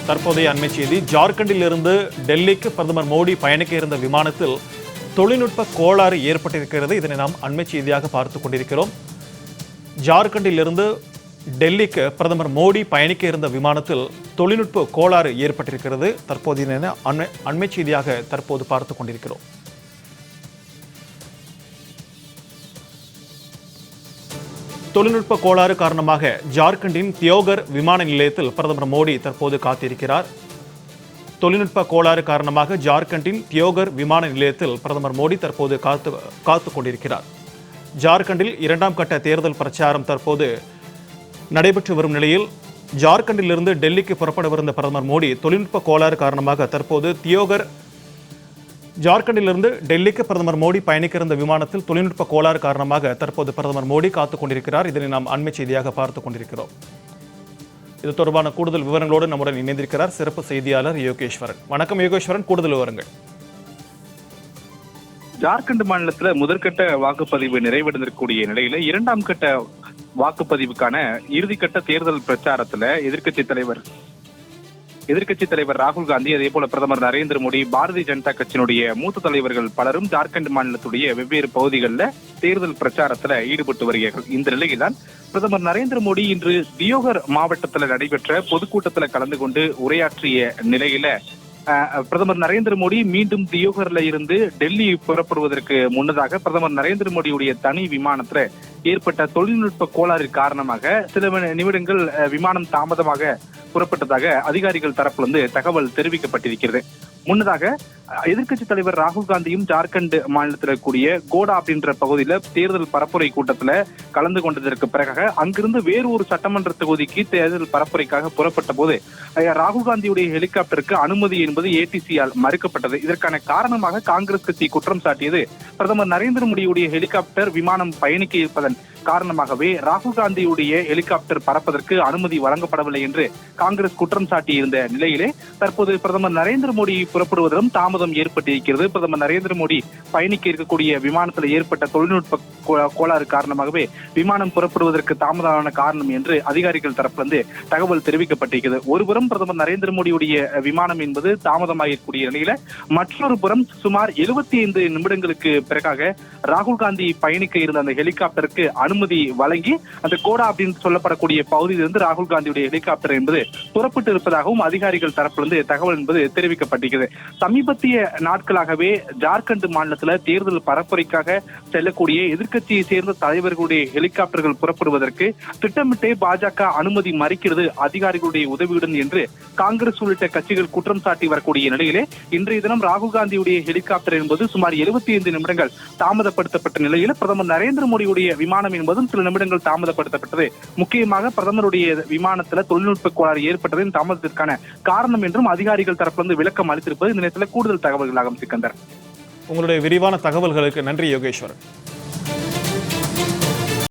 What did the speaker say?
தற்போதைய அண்மை செய்தி. ஜார்க்கண்டில் இருந்து டெல்லிக்கு பிரதமர் மோடி பயணிக்க இருந்த விமானத்தில் தொழில்நுட்ப கோளாறு ஏற்பட்டிருக்கிறது. இதனை நாம் அண்மை செய்தியாக பார்த்துக் கொண்டிருக்கிறோம். ஜார்க்கண்டில் இருந்து டெல்லிக்கு பிரதமர் மோடி பயணிக்க இருந்த விமானத்தில் தொழில்நுட்ப கோளாறு ஏற்பட்டிருக்கிறது. தற்போதைய அண்மை செய்தியாக தற்போது பார்த்துக் கொண்டிருக்கிறோம். தொழில்நுட்ப கோளாறு காரணமாக ஜார்க்கண்டின் தியோகர் விமான நிலையத்தில் பிரதமர் மோடி தற்போது காத்திருக்கிறார். தொழில்நுட்ப கோளாறு காரணமாக ஜார்க்கண்டின் தியோகர் விமான நிலையத்தில் பிரதமர் மோடி தற்போது காத்துக் கொண்டிருக்கிறார். ஜார்க்கண்டில் 2ஆம் கட்ட தேர்தல் பிரச்சாரம் தற்போது நடைபெற்று வரும் நிலையில் ஜார்க்கண்டிலிருந்து டெல்லிக்கு புறப்படவிருந்த பிரதமர் மோடி தொழில்நுட்ப கோளாறு காரணமாக தற்போது ஜார்க்கண்டிலிருந்து டெல்லிக்கு பிரதமர் மோடி பயணிக்க இருந்த விமானத்தில் தொழில்நுட்ப கோளாறு காரணமாக தற்போது பிரதமர் மோடி காத்துக் கொண்டிருக்கிறார். இதனை நாம் அண்மை செய்தியாக பார்த்துக் கொண்டிருக்கிறோம். இது தொடர்பான கூடுதல் விவரங்களோடு நம்முடன் இணைந்திருக்கிறார் சிறப்பு செய்தியாளர் யோகேஸ்வரன். வணக்கம் யோகேஸ்வரன், கூடுதல் விவரங்கள். ஜார்க்கண்ட் மாநிலத்தில் முதற்கட்ட வாக்குப்பதிவு நிறைவடைந்திருக்கக்கூடிய நிலையில 2ஆம் கட்ட வாக்குப்பதிவுக்கான இறுதிக்கட்ட தேர்தல் பிரச்சாரத்துல எதிர்க்கட்சித் தலைவர் ராகுல் காந்தி, அதே போல பிரதமர் நரேந்திர மோடி, பாரதிய ஜனதா கட்சியினுடைய மூத்த தலைவர்கள் பலரும் ஜார்க்கண்ட் மாநிலத்துடைய வெவ்வேறு பகுதிகளில் தேர்தல் பிரச்சாரத்துல ஈடுபட்டு வருகிறார்கள். இந்த நிலையில்தான் பிரதமர் நரேந்திர மோடி இன்று தியோகர் மாவட்டத்தில் நடைபெற்ற பொதுக்கூட்டத்தில் கலந்து கொண்டு உரையாற்றிய நிலையில பிரதமர் நரேந்திர மோடி மீண்டும் தியோகர்ல இருந்து டெல்லி புறப்படுவதற்கு முன்னதாக பிரதமர் நரேந்திர மோடியுடைய தனி விமானத்துல ஏற்பட்ட தொழில்நுட்ப கோளாறு காரணமாக சில நிமிடங்கள் விமானம் தாமதமாக புறப்பட்டதாக அதிகாரிகள் தரப்பிலிருந்து தகவல் தெரிவிக்கப்பட்டிருக்கிறது. முன்னதாக எதிர்க்கட்சித் தலைவர் ராகுல் காந்தியும் ஜார்க்கண்ட் மாநிலத்தில் இருக்கக்கூடிய கோடா அப்படின்ற பகுதியில தேர்தல் பரப்புரை கூட்டத்துல கலந்து கொண்டதற்கு பிறகு அங்கிருந்து வேறு ஒரு சட்டமன்ற தொகுதிக்கு தேர்தல் பரப்புரைக்காக புறப்பட்ட போது ராகுல் காந்தியுடைய ஹெலிகாப்டருக்கு அனுமதி என்பது ஏடிசியால் மறுக்கப்பட்டது. இதற்கான காரணமாக காங்கிரஸ் கட்சி குற்றம் சாட்டியது பிரதமர் நரேந்திர மோடியுடைய ஹெலிகாப்டர் விமானம் பயணிக்க இருப்பதன் காரணமாகவே ராகுல் காந்தியுடைய ஹெலிகாப்டர் பறப்பதற்கு அனுமதி வழங்கப்படவில்லை என்று காங்கிரஸ் குற்றம் சாட்டியிருந்த நிலையிலே தற்போது பிரதமர் நரேந்திர மோடி புறப்படுவதிலும் தாமதம் ஏற்பட்டிருக்கிறது. பிரதமர் நரேந்திர மோடி பயணிக்க இருக்கக்கூடிய விமானத்தில் ஏற்பட்ட தொழில்நுட்ப கோளாறு காரணமாகவே விமானம் புறப்படுவதற்கு தாமதமான காரணம் என்று அதிகாரிகள் தரப்பிலிருந்து தகவல் தெரிவிக்கப்பட்டிருக்கிறது. ஒருபுறம் பிரதமர் நரேந்திர மோடியுடைய விமானம் என்பது தாமதமாகக்கூடிய நிலையில மற்றொரு புறம் சுமார் 75 நிமிடங்களுக்கு பிறகாக ராகுல் காந்தி பயணிக்க இருந்த அந்த ஹெலிகாப்டருக்கு அனுமதி வழங்கி அந்த கோடா அப்படின்னு சொல்லப்படக்கூடிய பகுதியிலிருந்து ராகுல் காந்தியுடைய ஹெலிகாப்டர் என்பது புறப்பட்டு இருப்பதாகவும் அதிகாரிகள் தரப்பிலிருந்து தகவல் என்பது தெரிவிக்கப்பட்டிருக்கிறது. சமீபத்திய நாட்களாகவே ஜார்க்கண்ட் மாநிலத்தில் தேர்தல் பரப்புரைக்காக செல்லக்கூடிய எதிர்க்கட்சியை சேர்ந்த தலைவர்களுடைய ஹெலிகாப்டர்கள் புறப்படுவதற்கு திட்டமிட்டே பாஜக அனுமதி மறுக்கிறது அதிகாரிகளுடைய உதவியுடன் என்று காங்கிரஸ் உள்ளிட்ட கட்சிகள் குற்றம் சாட்டி வரக்கூடிய நிலையிலே இன்றைய தினம் ராகுல் காந்தியுடைய ஹெலிகாப்டர் என்பது சுமார் 75 நிமிடங்கள் தாமதப்படுத்தப்பட்ட நிலையில் பிரதமர் நரேந்திர மோடியுடைய விமானம் என்பதும் சில நிமிடங்கள் தாமதப்படுத்தப்பட்டது. முக்கியமாக பிரதமருடைய விமானத்தில் தொழில்நுட்ப கோளாறு ஏற்பட்டதின் தாமதத்திற்கான காரணம் என்றும் அதிகாரிகள் தரப்பிலிருந்து விளக்கம் அளித்திருப்பது இந்த நேரத்தில் கூடுதல் தகவல்களாகும். சிக்கந்தர், உங்களுடைய விரிவான தகவல்களுக்கு நன்றி யோகேஸ்வரன்.